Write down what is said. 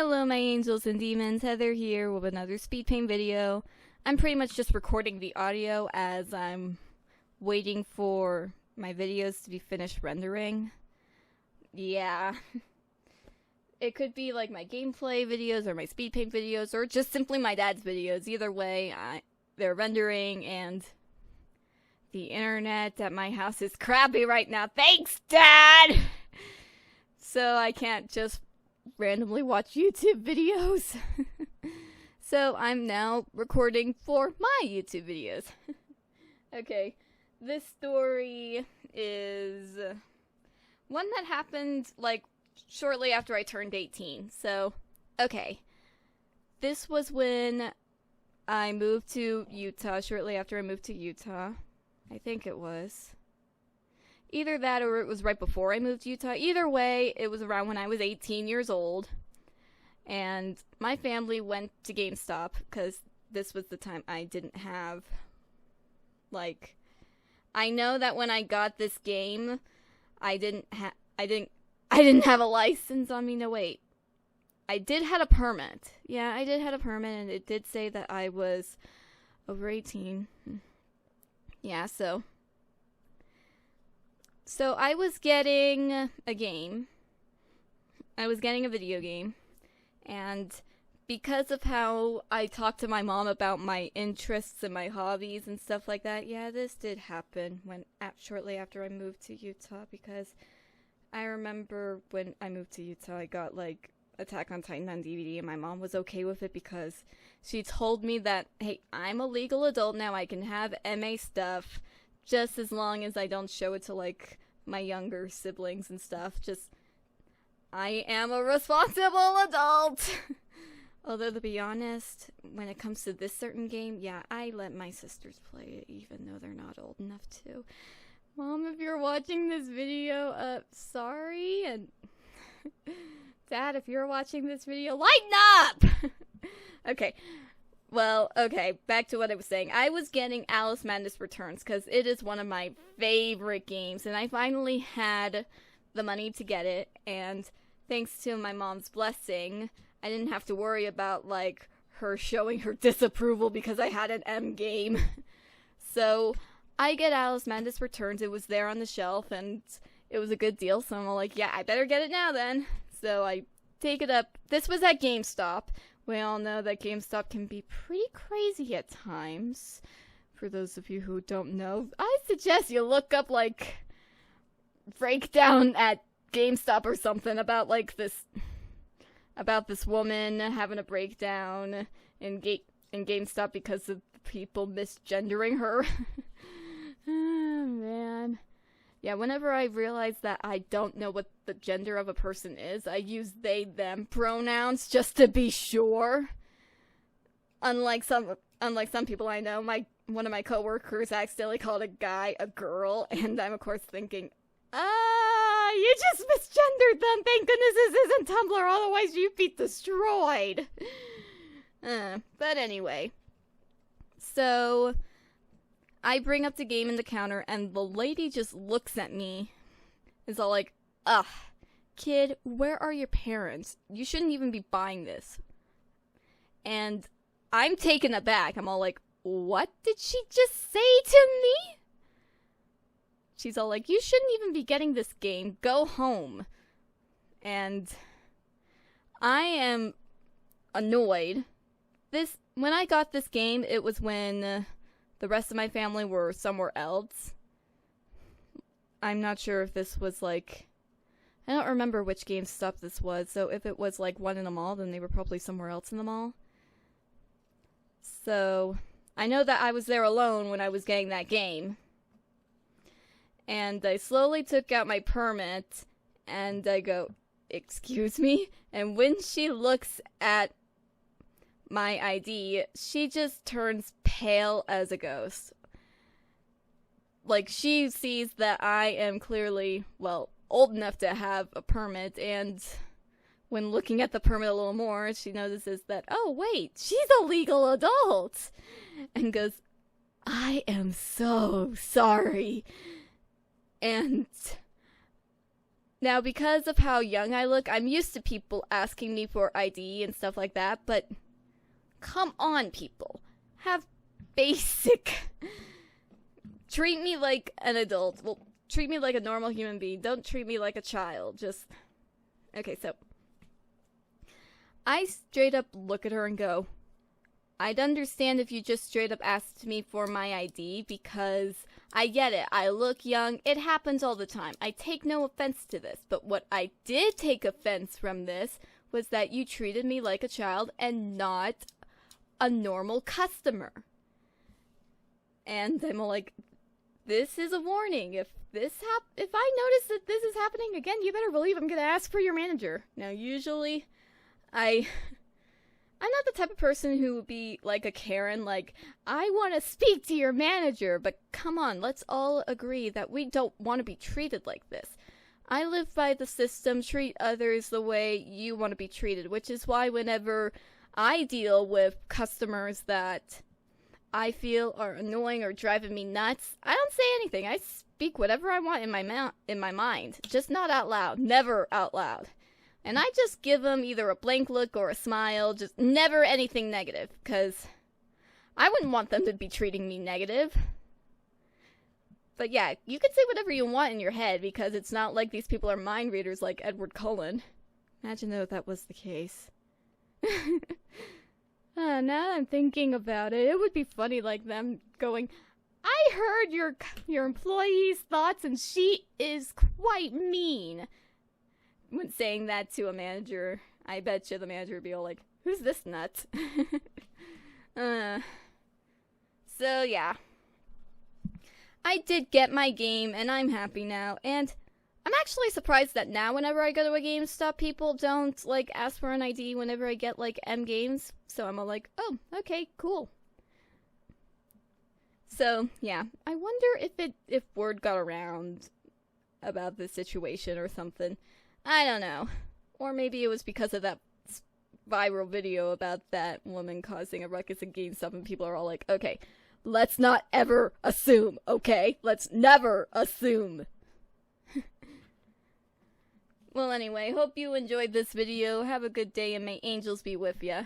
Hello my angels and demons, Heather here with another speed paint video. I'm pretty much just recording the audio as I'm waiting for my videos to be finished rendering. Yeah. It could be like my gameplay videos or my speed paint videos or just simply my dad's videos. Either way, they're rendering and the internet at my house is crappy right now. Thanks, Dad! So I can't just randomly watch YouTube videos. So I'm now recording for my YouTube videos. Okay, this story is one that happened like shortly after I turned 18. So, okay. This was when I moved to Utah, shortly after I moved to Utah. I think it was. Either that or it was right before I moved to Utah. Either way, it was around when I was 18 years old. And my family went to GameStop because this was the time I didn't have, like, I know that when I got this game, I didn't have a license on me. No, wait. I did have a permit. Yeah, I did have a permit, and it did say that I was over 18. Yeah, so I was getting a game. I was getting a video game. And because of how I talked to my mom about my interests and my hobbies and stuff like that, yeah, this did happen shortly after I moved to Utah. Because I remember when I moved to Utah, I got like Attack on Titan on DVD, and my mom was okay with it because she told me that, hey, I'm a legal adult now. I can have MA stuff. Just as long as I don't show it to, like, my younger siblings and stuff. Just, I am a responsible adult! Although, to be honest, when it comes to this certain game, yeah, I let my sisters play it, even though they're not old enough to. Mom, if you're watching this video, sorry, and Dad, if you're watching this video, lighten up! Okay. Well, okay, back to what I was saying. I was getting Alice Madness Returns because it is one of my favorite games, and I finally had the money to get it, and thanks to my mom's blessing, I didn't have to worry about, like, her showing her disapproval because I had an M game. So, I get Alice Madness Returns. It was there on the shelf, and it was a good deal, so I'm all like, yeah, I better get it now then. So, I take it up. This was at GameStop. We all know that GameStop can be pretty crazy at times. For those of you who don't know, I suggest you look up, like, breakdown at GameStop or something about, like, this woman having a breakdown in GameStop because of people misgendering her. Oh, man. Yeah, whenever I realize that I don't know what the gender of a person is, I use they, them pronouns just to be sure. Unlike some people I know, one of my coworkers accidentally called a guy a girl, and I'm of course thinking, you just misgendered them. Thank goodness this isn't Tumblr, otherwise you'd be destroyed. But anyway, so I bring up the game in the counter, and the lady just looks at me. Is all like, ugh, kid, where are your parents? You shouldn't even be buying this. And I'm taken aback. I'm all like, what did she just say to me? She's all like, you shouldn't even be getting this game. Go home. And I am annoyed. When I got this game, it was when the rest of my family were somewhere else. I'm not sure if this was like, I don't remember which GameStop this was, so if it was like one in a mall, then they were probably somewhere else in the mall. So, I know that I was there alone when I was getting that game. And I slowly took out my permit, and I go, excuse me? And when she looks at my ID, she just turns pale as a ghost. Like, she sees that I am clearly, well, old enough to have a permit, and when looking at the permit a little more, she notices that, oh, wait, she's a legal adult! And goes, I am so sorry. And Now, because of how young I look, I'm used to people asking me for ID and stuff like that, but come on, people. Have basic. Treat me like an adult. Well, treat me like a normal human being. Don't treat me like a child. Just... Okay, so... I straight up look at her and go, I'd understand if you just straight up asked me for my ID, because I get it. I look young. It happens all the time. I take no offense to this. But what I did take offense from this was that you treated me like a child and not a normal customer. And I'm like, this is a warning. If I notice that this is happening again, you better believe I'm going to ask for your manager. Now, usually, I'm not the type of person who would be like a Karen, like, I want to speak to your manager, but come on, let's all agree that we don't want to be treated like this. I live by the system, treat others the way you want to be treated, which is why whenever I deal with customers that I feel are annoying or driving me nuts, I don't say anything. I speak whatever I want in my mind, just not out loud, never out loud. And I just give them either a blank look or a smile, just never anything negative, because I wouldn't want them to be treating me negative. But yeah, you can say whatever you want in your head, because it's not like these people are mind readers like Edward Cullen. Imagine though if that was the case. Now that I'm thinking about it, it would be funny like them going, I heard your employee's thoughts and she is quite mean. When saying that to a manager, I bet you the manager would be all like, who's this nut? So yeah. I did get my game and I'm happy now, and I'm actually surprised that now whenever I go to a GameStop, people don't, like, ask for an ID whenever I get, like, M games. So I'm all like, oh, okay, cool. So, yeah. I wonder if word got around about this situation or something. I don't know. Or maybe it was because of that viral video about that woman causing a ruckus at GameStop and people are all like, okay, let's not ever assume, okay? Let's never assume. Well, anyway, hope you enjoyed this video. Have a good day and may angels be with ya.